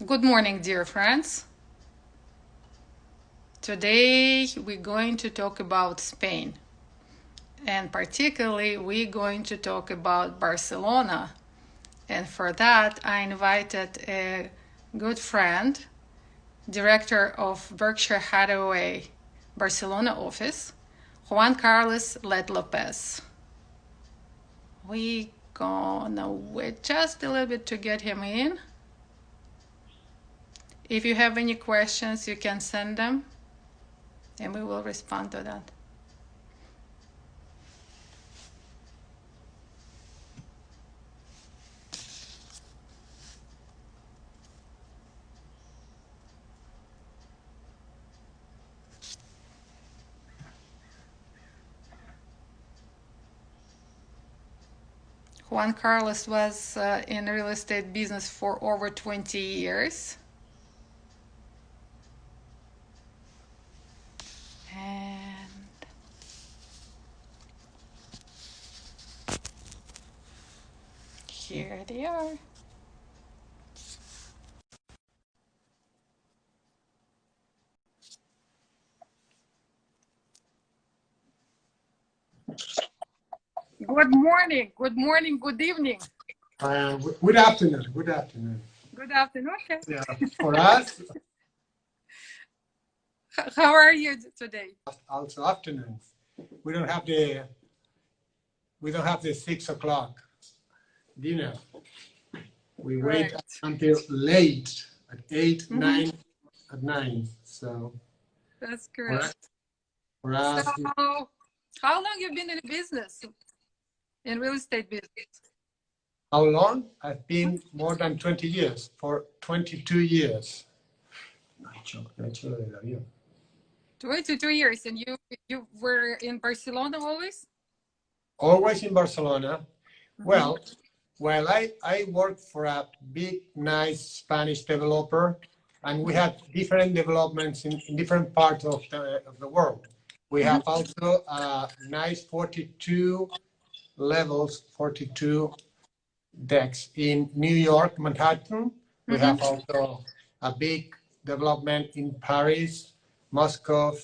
Good morning, dear friends. Today we're going to talk about Spain, and particularly we're going to talk about Barcelona. And for that, I invited a good friend, director of Berkshire Hathaway Barcelona office, Juan Carlos Lopez. We're gonna wait just a little bit to get him in. If you have any questions, you can send them and we will respond to that. Juan Carlos was in real estate business for over 20 years. And here they are. Good morning, good evening. Good afternoon. Good afternoon. Good afternoon. Okay. Yeah, for us, How are you today? also afternoon. We don't have the 6 o'clock dinner. We wait until late at 8, 9 at 9. So that's correct. For us, so, how long have you been in business, in real estate business? How long? I've been more than 20 years, for 22 years. 22 years, and you were in Barcelona always? Always in Barcelona. Well, I worked for a big, nice Spanish developer, and we had different developments in different parts of the world. We have also nice 42 levels, 42 decks in New York, Manhattan. We have also a big development in Paris, Moscow,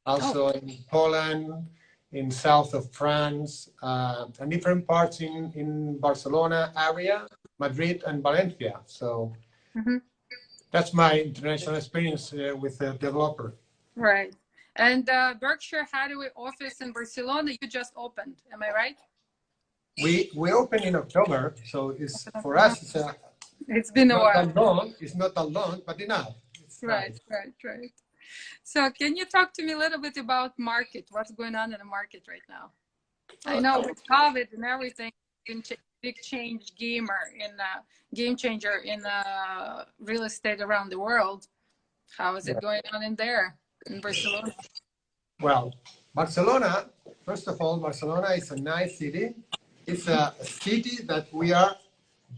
also in Poland, in south of France, and different parts in Barcelona area, Madrid and Valencia. So that's my international experience with a developer. Right. And Berkshire Hathaway office in Barcelona, you just opened, am I right? We opened in October, so it's for us. It's been a while. It's not that long, but enough. Right. So can you talk to me a little bit about market? What's going on in the market right now? I know with COVID and everything, big game changer in real estate around the world. How is it going on in there, in Barcelona? Well, Barcelona, first of all, Barcelona is a nice city. It's a city that we are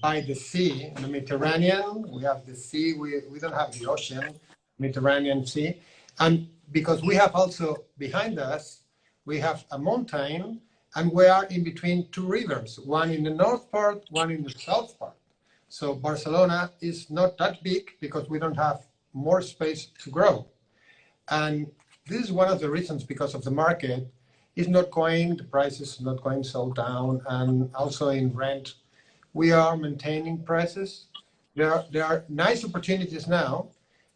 by the sea, the Mediterranean. We have the sea, we don't have the ocean, Mediterranean Sea. And because we have also behind us, we have a mountain, and we are in between two rivers, one in the north part, one in the south part. So Barcelona is not that big because we don't have more space to grow. And this is one of the reasons, because of the market is not going, the price is not going so down, and also in rent, we are maintaining prices. There are nice opportunities now,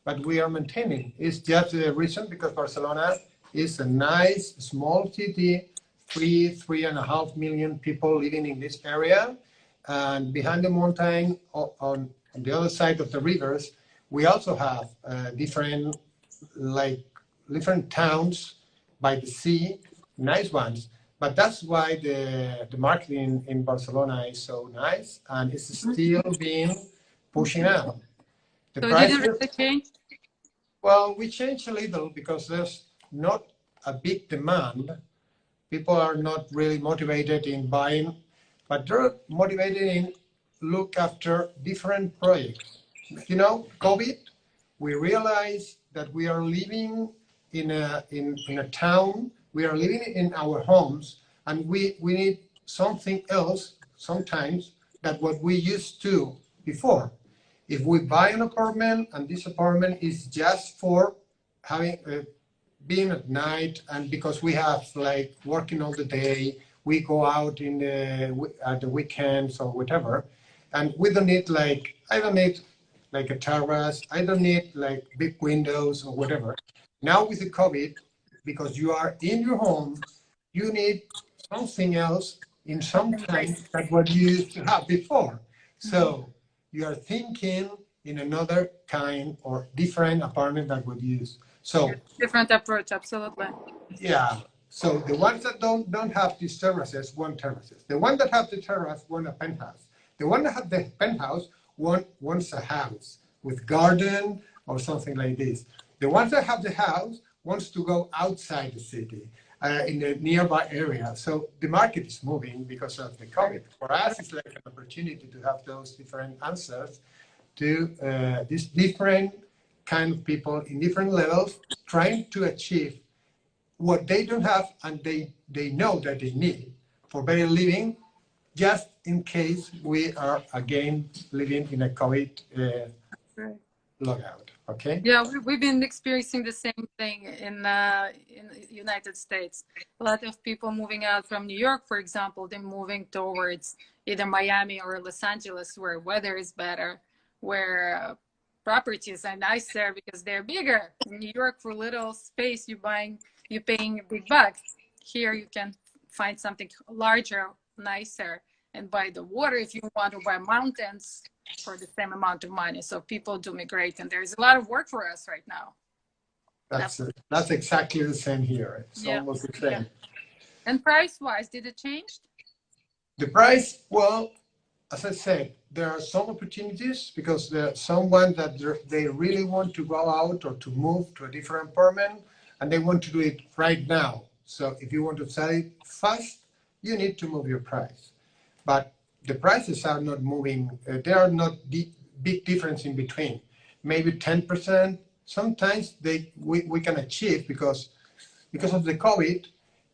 but we are maintaining. It's just the reason because Barcelona is a nice, small city, 3.5 million people living in this area. And behind the mountain, on the other side of the rivers, we also have different towns by the sea, nice ones. But that's why the market in Barcelona is so nice, and it's still being pushing out. So did you really change? Well, we changed a little because there's not a big demand. People are not really motivated in buying, but they're motivated in look after different projects. You know, COVID, we realized that we are living in a town, we are living in our homes, and we need something else sometimes than what we used to before. If we buy an apartment and this apartment is just for having being at night, and because we have like working all the day, we go out in at the weekends or whatever, and we don't need like, I don't need like a terrace, I don't need like big windows or whatever. Now with the COVID, because you are in your home, you need something else in some time than what you used to have before. So you are thinking in another kind or different apartment that would use. So different approach, absolutely. yeah. So the ones that don't have these terraces want terraces. The one that have the terrace want a penthouse. The one that have the penthouse wants a house with garden or something like this. The ones that have the house wants to go outside the city in the nearby area. So the market is moving because of the COVID. For us, it's like an opportunity to have those different answers to these different kind of people in different levels trying to achieve what they don't have and they know that they need for better living, just in case we are again living in a COVID logout. Okay. Yeah, we've been experiencing the same thing in the United States. A lot of people moving out from New York, for example, they're moving towards either Miami or Los Angeles, where weather is better, where properties are nicer because they're bigger. In New York, for little space, you're paying big bucks. Here, you can find something larger, nicer, and by the water if you want to buy mountains for the same amount of money. So people do migrate, and there's a lot of work for us right now. That's exactly the same here. It's almost the same. Yeah. And price-wise, did it change? The price, well, as I said, there are some opportunities because there are someone that they really want to go out or to move to a different apartment, and they want to do it right now. So if you want to sell it fast, you need to move your price. But the prices are not moving. There are not big difference in between. Maybe 10%. Sometimes we can achieve because of the COVID.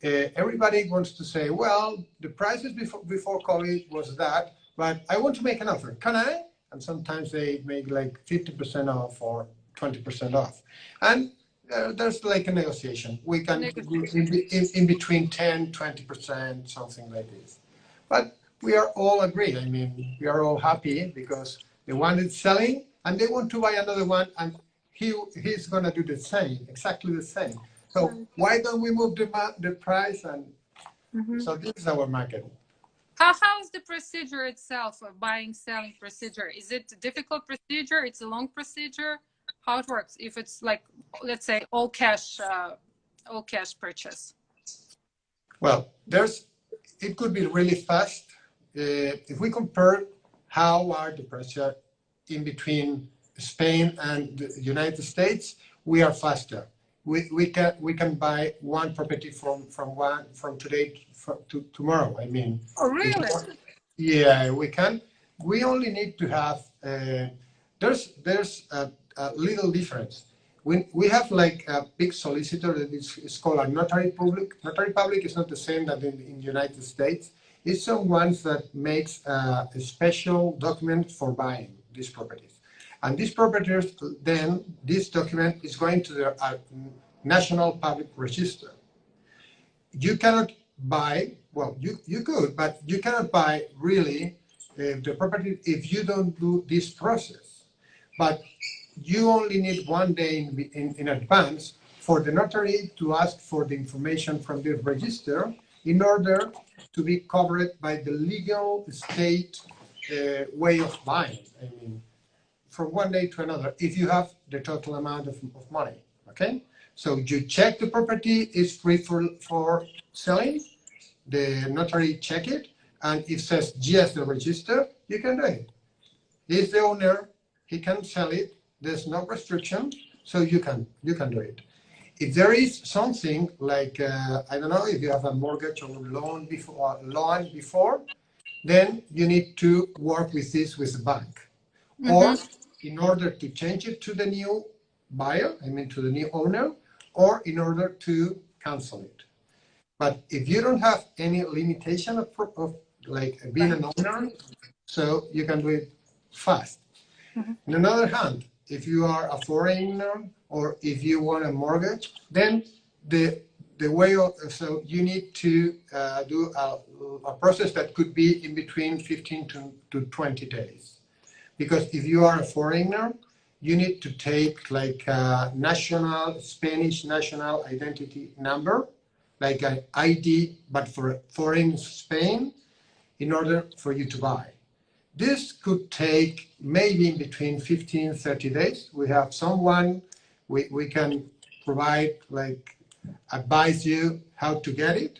Everybody wants to say, well, the prices before COVID was that, but I want to make an offer. Can I? And sometimes they make like 50% off or 20% off. And there's like a negotiation. We can in between 10, 20%, something like this. But we are all agreed. I mean, we are all happy because the one is selling and they want to buy another one, and he's going to do the same, exactly the same. So why don't we move the price? And so this is our market. How's the procedure itself, of buying, selling procedure? Is it a difficult procedure? It's a long procedure? How it works? If it's like, let's say, all cash purchase. Well, it could be really fast. If we compare how are the pressure in between Spain and the United States, we are faster. We can buy one property from today to tomorrow. I mean. Oh, really? Yeah, we can. We only need to have. There's a little difference. We have like a big solicitor that is called a notary public. Notary public is not the same that in the United States. It's someone that makes a special document for buying these properties. And these properties, then this document is going to the National Public Register. You cannot buy, well, you could, but you cannot buy really the property if you don't do this process. But you only need 1 day in advance for the notary to ask for the information from the register in order to be covered by the legal state way of buying. I mean, from 1 day to another, if you have the total amount of money, okay? So you check the property is free for selling, the notary check it, and it says yes, the register, you can do it. He's the owner, he can sell it, there's no restriction, so you can do it. If there is something like, I don't know, if you have a mortgage or loan before, then you need to work with this with the bank. Or in order to change it to the new buyer, I mean to the new owner, or in order to cancel it. But if you don't have any limitation of like being an owner, so you can do it fast. On the other hand, if you are a foreigner or if you want a mortgage, then the way of, so you need to do a process that could be in between 15 to 20 days. Because if you are a foreigner, you need to take like a Spanish national identity number, like an ID, but for foreign Spain, in order for you to buy. This could take maybe in between 15 and 30 days. We have someone, we can provide, like, advise you how to get it,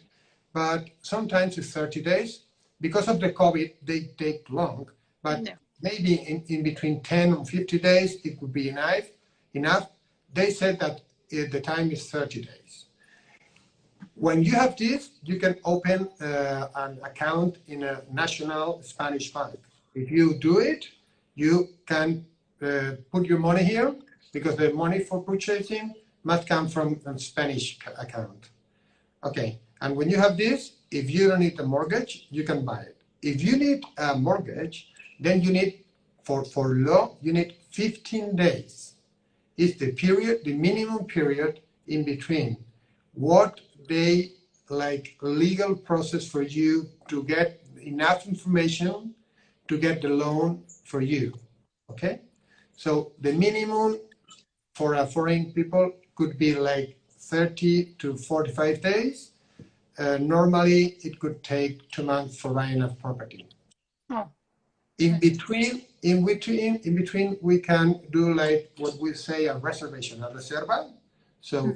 but sometimes it's 30 days. Because of the COVID, they take long, but maybe in between 10 and 50 days, it would be enough. They said that the time is 30 days. When you have this, you can open an account in a national Spanish bank. If you do it, you can put your money here, because the money for purchasing must come from a Spanish account. Okay, and when you have this, if you don't need a mortgage, you can buy it. If you need a mortgage, then you need, for law, you need 15 days. It's the period, the minimum period in between what they like legal process for you to get enough information to get the loan for you. Okay, so the minimum for a foreign people could be like 30 to 45 days. Normally, it could take 2 months for buying a property. Oh. In between, we can do like what we say a reservation, a reserva. So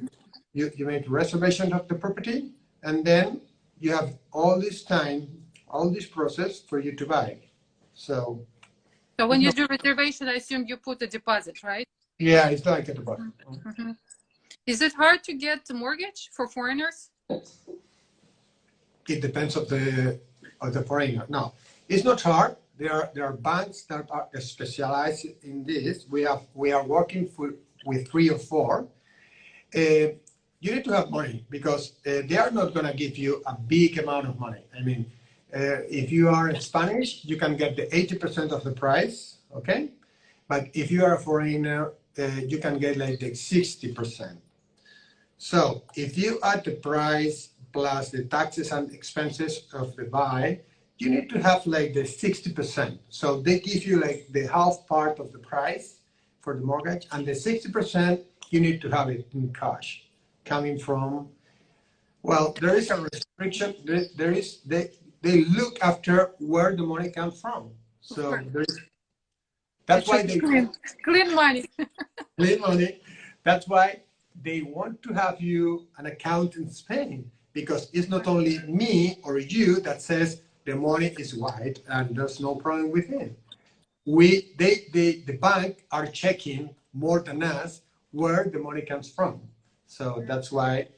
you make a reservation of the property, and then you have all this time, all this process for you to buy. So when you do reservation, I assume you put a deposit, right? Yeah, it's like a deposit. Is it hard to get a mortgage for foreigners? It depends of the foreigner. No, it's not hard. There are banks that are specialized in this. We are working with 3 or 4. You need to have money, because they are not going to give you a big amount of money. I mean, if you are in Spanish, you can get the 80% of the price, okay? But if you are a foreigner, you can get like the 60%. So if you add the price plus the taxes and expenses of the buy, you need to have like the 60%. So they give you like the half part of the price for the mortgage, and the 60% you need to have it in cash, coming from, well, there is a restriction. They look after where the money comes from. So that's why they clean money. Clean money. That's why they want to have you an account in Spain, because it's not only me or you that says the money is white and there's no problem with it. The bank are checking more than us where the money comes from. So that's why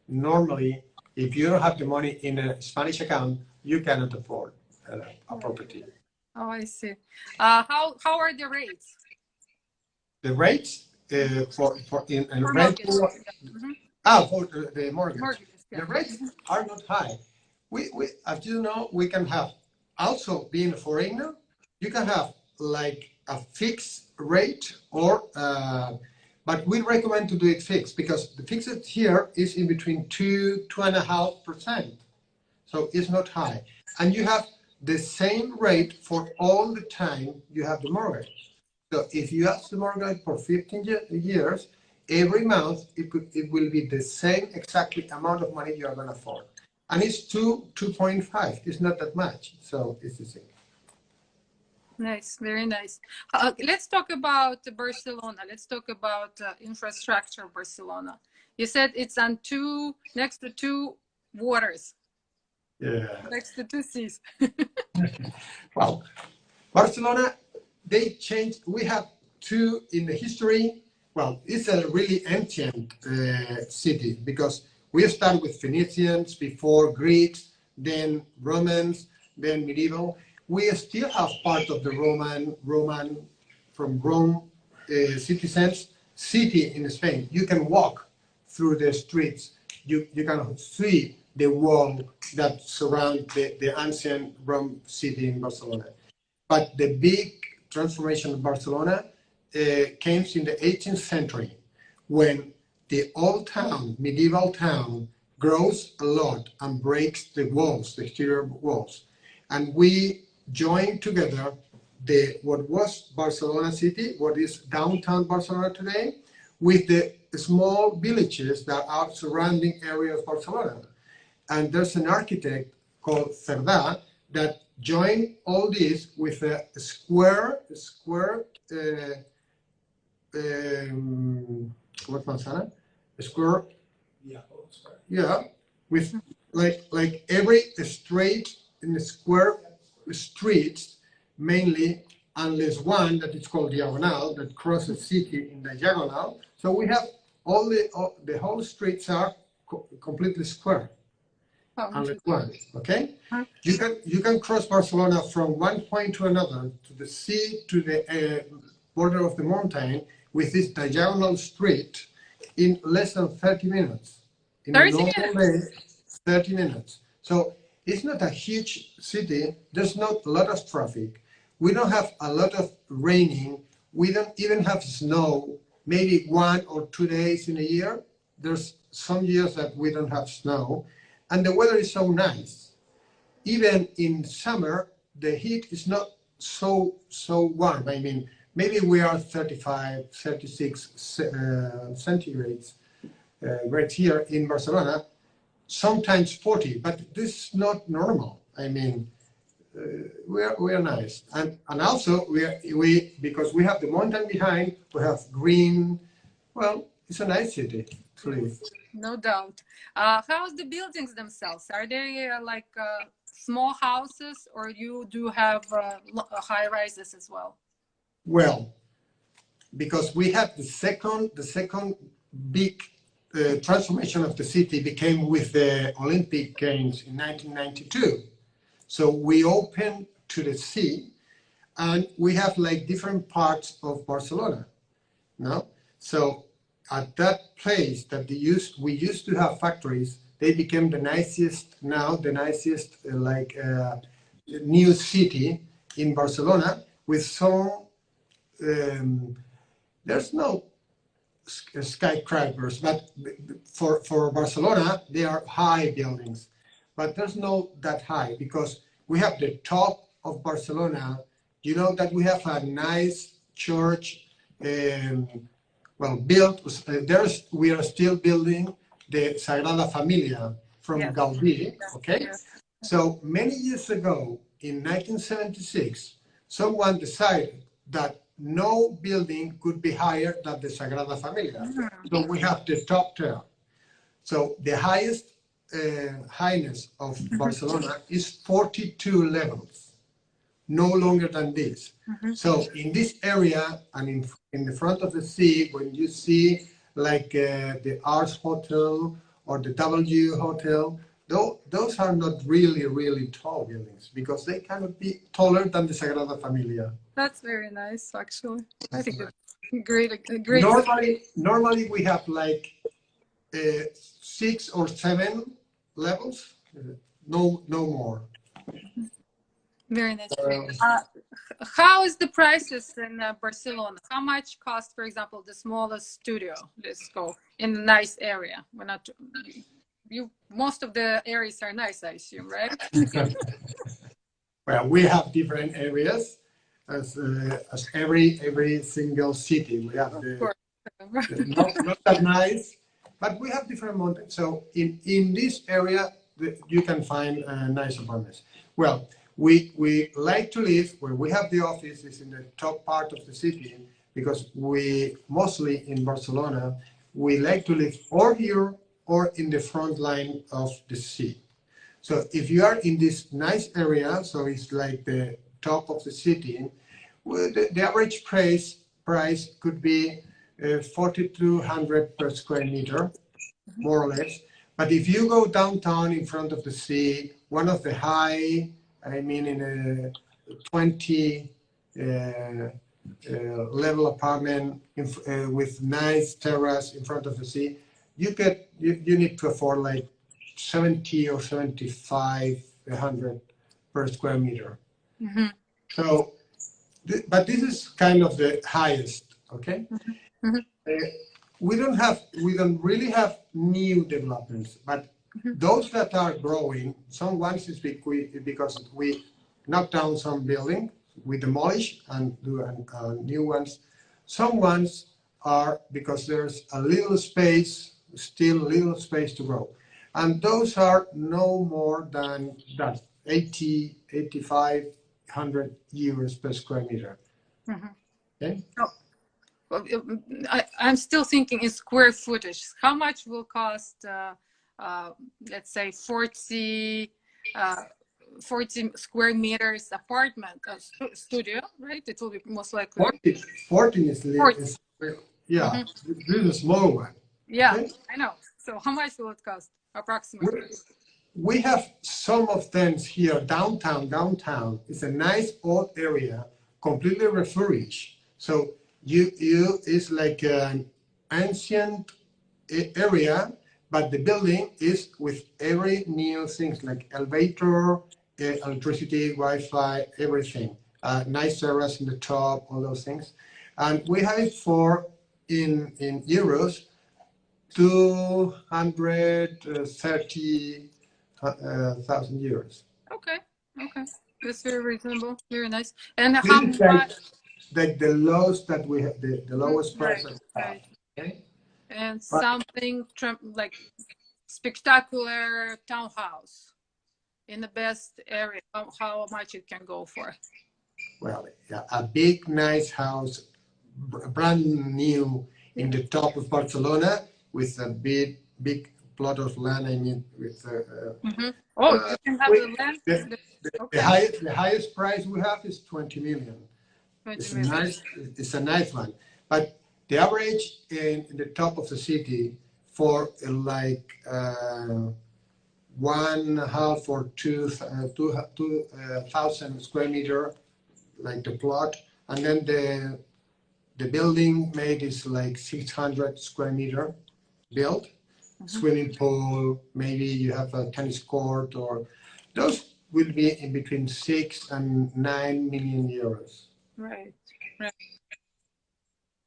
normally, if you don't have the money in a Spanish account, you cannot afford a property. Oh, I see. How are the rates? The rates for rent? For the mortgage. The rates are not high. We, as you know, we can have, also being a foreigner, you can have like a fixed rate, or but we recommend to do it fixed, because the fixed here is in between 2.5%. So it's not high. And you have the same rate for all the time you have the mortgage. So if you have the mortgage for 15 years, every month it will be the same exactly amount of money you are going to afford. And it's 2.5. It's not that much. So it's the same. Nice, very nice. Let's talk about Barcelona. Let's talk about infrastructure of Barcelona. You said it's on next to 2 waters. Yeah. Next to 2 seas. Well, Barcelona, they changed. We have 2 in the history. Well, it's a really ancient city, because we start with Phoenicians, before Greeks, then Romans, then medieval. We still have part of the Roman from Rome citizens city in Spain. You can walk through the streets. You can see the wall that surrounds the ancient Rome city in Barcelona. But the big transformation of Barcelona came in the 18th century, when the old town, medieval town, grows a lot and breaks the walls, the exterior walls. And we joined together what was Barcelona city, what is downtown Barcelona today, with the small villages that are surrounding area of Barcelona. And there's an architect called Cerdà that joined all this with a square, what manzana? A square, yeah, with like every straight in the square streets, mainly, unless one that is called diagonal that crosses city in diagonal. So we have all the whole streets are completely square. Unless one, okay? You can cross Barcelona from one point to another, to the sea, to the border of the mountain, with this diagonal street in less than 30 minutes. In a normal day, 30 minutes. So it's not a huge city. There's not a lot of traffic. We don't have a lot of raining. We don't even have snow, maybe 1 or 2 days in a year. There's some years that we don't have snow. And the weather is so nice. Even in summer, the heat is not so warm. I mean, maybe we are 35, 36 centigrades right here in Barcelona, sometimes 40, but this is not normal. I mean, we are nice. And also, we because we have the mountain behind, we have green. Well, it's a nice city to live. No doubt. How's the buildings themselves? Are they like small houses, or you do have high rises as well? Well, because we had the second big transformation of the city became with the Olympic Games in 1992. So we opened to the sea, and we have like different parts of Barcelona. No, so at that place that we used to have factories, they became the nicest new city in Barcelona, with some there's no skyscrapers, but for Barcelona they are high buildings, but there's no that high, because we have the top of Barcelona. You know that we have a nice church, well built. We are still building the Sagrada Familia from Gaudí. Okay, so many years ago in 1976, someone decided that no building could be higher than the Sagrada Familia. So we have the top tier. So the highest highness of Barcelona is 42 levels, no longer than this. So in this area and in the front of the sea, when you see like the Arts Hotel or the W Hotel, those are not really tall buildings, because they cannot be taller than the Sagrada Familia. That's very nice, actually. I think it's great. Normally we have like 6 or 7 levels, no more. Very nice. How is the prices in Barcelona? How much cost, for example, the smallest studio? Let's go in a nice area. We're not. Most of the areas are nice, I assume, right? Well, we have different areas, as every single city. We have not that nice, but we have different mountains. So in this area, you can find nice apartments. Well, we like to live where we have the office is in the top part of the city, because we mostly in Barcelona, we like to live or here or in the front line of the sea. So if you are in this nice area, so it's like the top of the city, the average price could be 4,200 per square meter, more or less. But if you go downtown in front of the sea, one of the high, I mean in a 20 level apartment with nice terrace in front of the sea, you need to afford like 70 or 75, 100 per square meter. So But this is kind of the highest, okay? Mm-hmm. We don't really have new developments, but those that are growing, some ones is because we knock down some building, we demolish and do new ones. Some ones are because there's a little space, still little space to grow. And those are no more than that, 80, 8,500 euros per square meter. Mm-hmm. Okay? Oh, well, I'm still thinking in square footage. How much will cost, let's say, 40 square meters apartment, studio, right? It will be most likely 14 is, 40. yeah, Mm-hmm. this is a small one. Yeah, Okay? I know. So how much will it cost approximately? We have some of them here downtown. Downtown is a nice old area, completely refurbished. So you it's like an ancient area, but the building is with every new things like elevator, electricity, Wi-Fi, everything. Nice terrace in the top, all those things. And we have it for in euros 230,000 euros. Okay, okay. That's very reasonable. Very nice. And This how is much? like the lowest that we have, the lowest price Right, that we have. right. Okay? And But something like spectacular townhouse in the best area, how much it can go for? well, yeah, a big, nice house, brand new in the top of Barcelona with a big plot of land. I mean, with Mm-hmm. Oh, you can have the land. the, Okay, the highest price we have is 20 million. 20 It's a million. nice one. But the average in the top of the city for like 1.5 or 2,000 square meter, like the plot, and then the building made is like 600 square meter built, swimming pool, maybe you have a tennis court, or those will be in between 6 and 9 million euros. Right, right.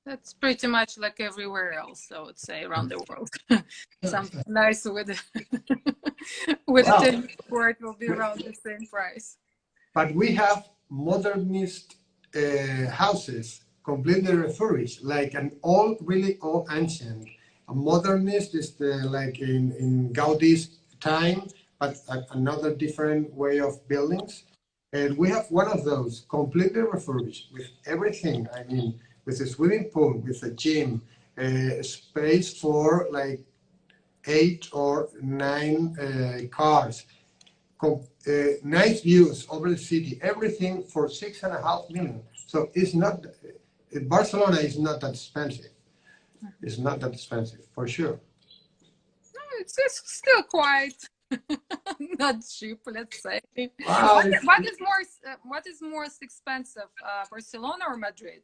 That's pretty much like everywhere else, I would say, around the world. Something nice with with a Wow. tennis court will be around the same price. But we have modernist houses, completely refurbished, like an old, really old ancient. A modernist is like in Gaudi's time, but another different way of buildings. And we have one of those, completely refurbished, with everything. I mean, with a swimming pool, with a gym, space for like 8 or 9 cars, nice views over the city, everything for 6.5 million. So it's not, Barcelona is not that expensive. It's not that expensive, for sure. No, it's still quite not cheap, let's say. Wow, What is more expensive, Barcelona or Madrid?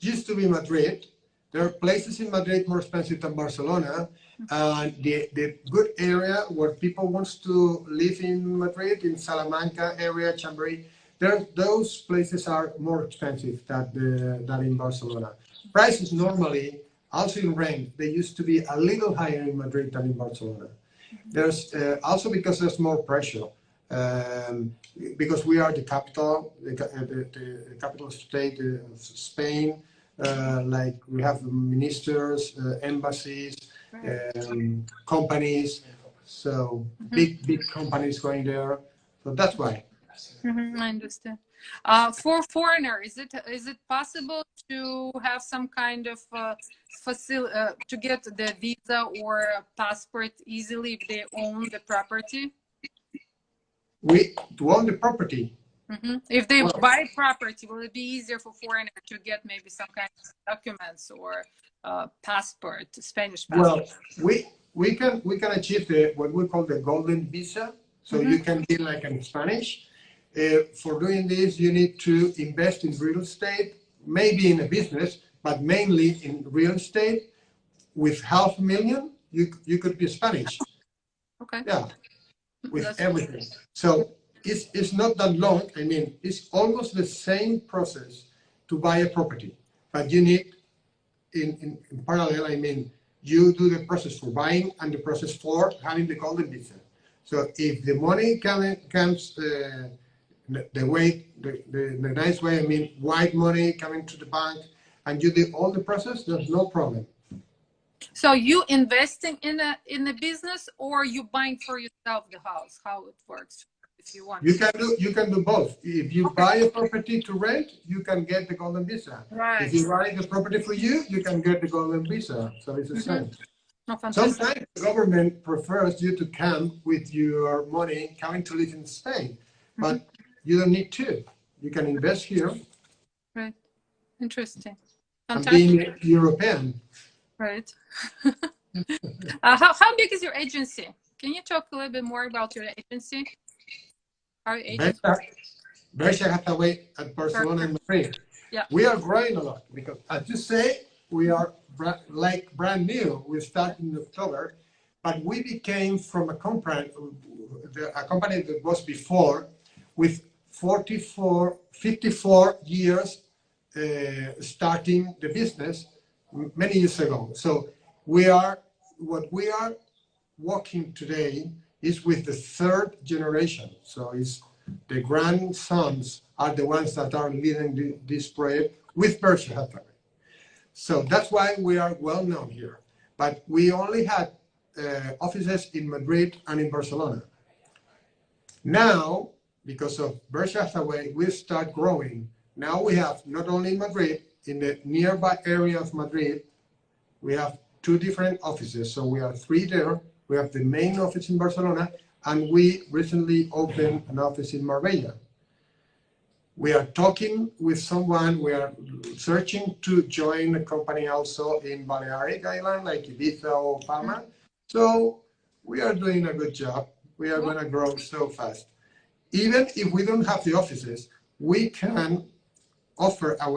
used to be Madrid. There are places in Madrid more expensive than Barcelona. And the good area where people wants to live in Madrid, in Salamanca area, Chambéry, those places are more expensive than in Barcelona. Prices normally, also in rent, they used to be a little higher in Madrid than in Barcelona. There's also because there's more pressure. Because we are the capital, the capital state of Spain, like we have ministers, embassies, companies, so big companies going there. So that's why. I understand. For foreigner, is it possible to have some kind of to get the visa or passport easily if they own the property? To own the property. If they buy property, will it be easier for foreigner to get maybe some kind of documents or passport, Spanish passport? Well, we can achieve what we call the golden visa. So you can be like in Spanish. For doing this, you need to invest in real estate, maybe in a business, but mainly in real estate. With 500,000, you could be Spanish. Okay. Yeah, with everything. So it's not that long. I mean, it's almost the same process to buy a property, but you need in parallel, I mean, you do the process for buying and the process for having the golden visa. So if the money comes the way, the nice way, I mean, white money coming to the bank, and you do all the process, there's no problem. So you investing in a business, or you buying for yourself the house? How it works? If you want, you can do both. If you buy a property to rent, you can get the golden visa. Right. If you buy the property for you can get the golden visa. So it's the same. Oh, sometimes the government prefers you to come with your money coming to live in Spain, but you don't need to. You can invest here. Right. Interesting. And being European. Right. How big is your agency? Can you talk a little bit more about your agency? BHHS at Barcelona and Madrid. Yeah. We are growing a lot because, as you say, we are like brand new. We started in October, but we became from a company that was before with 54 years starting the business many years ago. So what we are working today is with the third generation. So it's the grandsons are the ones that are leading this project with BHHS. So that's why we are well known here. But we only had offices in Madrid and in Barcelona. Now, because of BHHS, we start growing. Now we have not only in Madrid, in the nearby area of Madrid, we have 2 different offices. So we are 3 there. We have the main office in Barcelona, and we recently opened an office in Marbella. We are talking with someone, we are searching to join a company also in Balearic Island, like Ibiza or Palma. So we are doing a good job. We are going to grow so fast. Even if we don't have the offices, we can offer all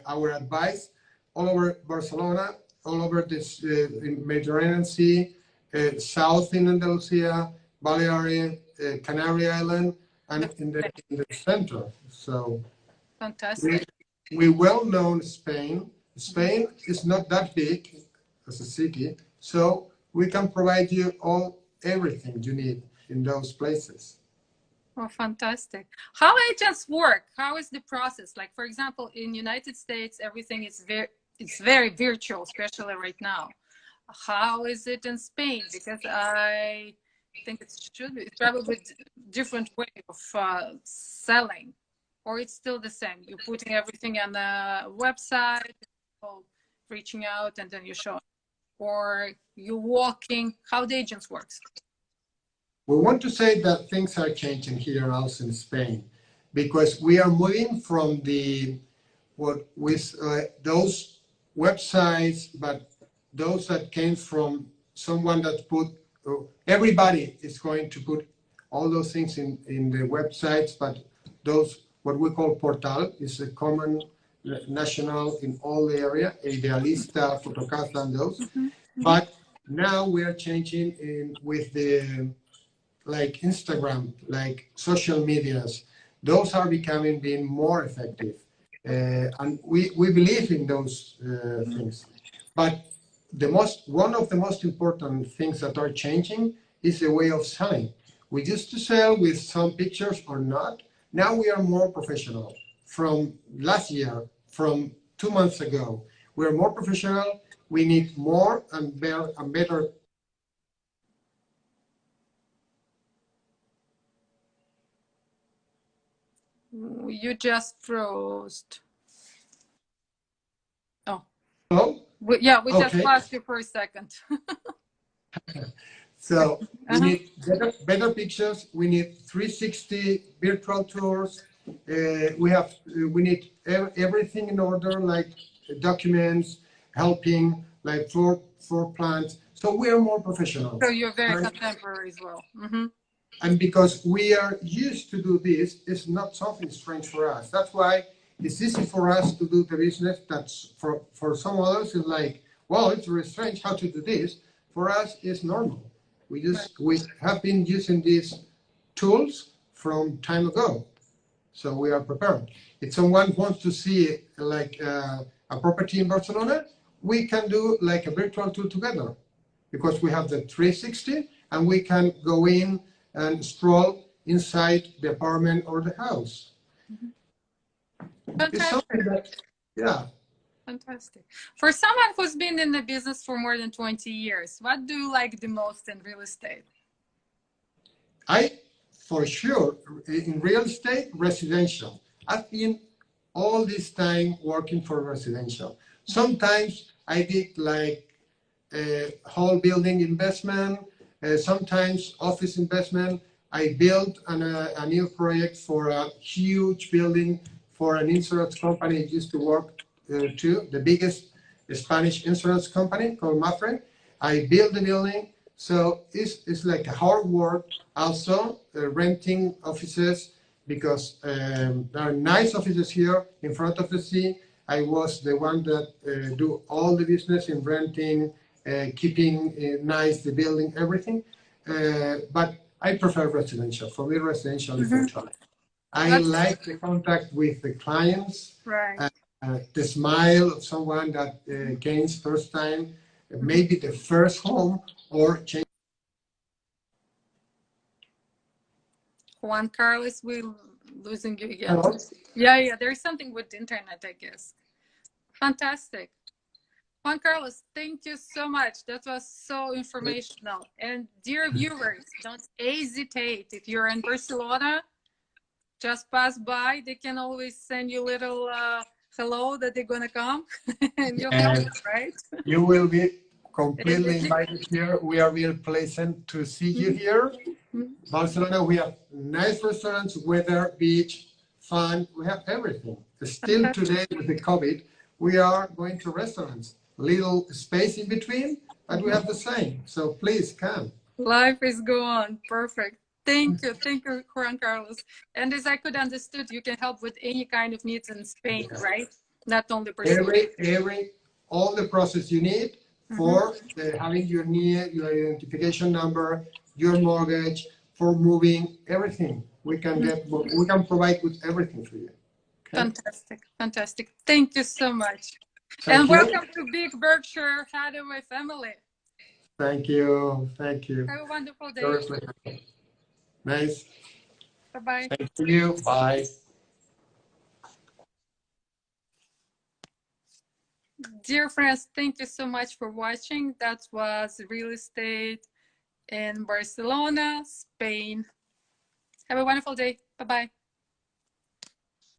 our advice all over Barcelona, all over this Mediterranean Sea, south in Andalusia, Balearic, Canary Island, and in the center. So fantastic. We well known Spain. Spain is not that big as a city, so we can provide you everything you need in those places. Oh, fantastic. How agents work? How is the process? Like, for example, in United States, everything is very virtual, especially right now. How is it in Spain? Because I think it's probably different way of selling, or it's still the same. You're putting everything on the website, reaching out, and then you show, or you're walking. How the agents works? We want to say that things are changing here also in Spain, because we are moving from those websites, but those that came from someone that put, everybody is going to put all those things in the websites, but those, what we call portal, is a common national in all the area, Idealista, Fotocasa, and those. But now we are changing with the, like Instagram, like social medias. Those are being more effective. And we believe in those things. But one of the most important things that are changing is the way of selling. We used to sell with some pictures or not. Now we are more professional. From last year, from 2 months ago, we're more professional. We need more and better. You just froze. Oh. Hello? We just lost you for a second. So we need better pictures. We need 360 virtual tours. We need everything in order, like documents, helping, like floor plans. So we are more professional. So you're very contemporary as well. And because we are used to do this, it's not something strange for us. That's why it's easy for us to do the business. That's for some others, it's like, well, it's very strange how to do this. For us, it's normal. We have been using this tools from time ago. So we are prepared. If someone wants to see like a property in Barcelona, we can do like a virtual tour together because we have the 360 and we can go in and stroll inside the apartment or the house. Fantastic. It's something that, yeah. Fantastic. For someone who's been in the business for more than 20 years, what do you like the most in real estate? For sure, in real estate, residential. I've been all this time working for residential. Sometimes I did like a whole building investment, sometimes office investment. I built a new project for a huge building for an insurance company I used to work to, the biggest Spanish insurance company called Mafre. I built the building. So it's like a hard work. Also, renting offices because there are nice offices here in front of the sea. I was the one that do all the business in renting, keeping nice the building, everything. But I prefer residential. For me, residential is the choice. I like the contact with the clients, right. The smile of someone that gains first time, maybe the first home or change. Juan Carlos, we're losing you again. Hello? Yeah, there's something with the internet, I guess. Fantastic. Juan Carlos, thank you so much. That was so informational. And dear viewers, don't hesitate. If you're in Barcelona, just pass by. They can always send you a little hello that they're going to come. And you'll help us, right? You will be completely invited here. We are really pleasant to see you here. Barcelona, we have nice restaurants, weather, beach, fun. We have everything. Still today with the COVID, we are going to restaurants. Little space in between, but we have the same. So please come. Life is go on. Perfect. Thank you, Juan Carlos. And as I could understood, you can help with any kind of needs in Spain, right? Not only Barcelona. All the process you need for having your identification number, your mortgage, for moving, everything. We can provide with everything for you. Okay? Fantastic. Thank you so much. Thank you. Welcome to Big Berkshire Hathaway family. Thank you. Have a wonderful day. Nice. Bye-bye. Thank you. Bye. Dear friends, thank you so much for watching. That was real estate in Barcelona, Spain. Have a wonderful day. Bye-bye.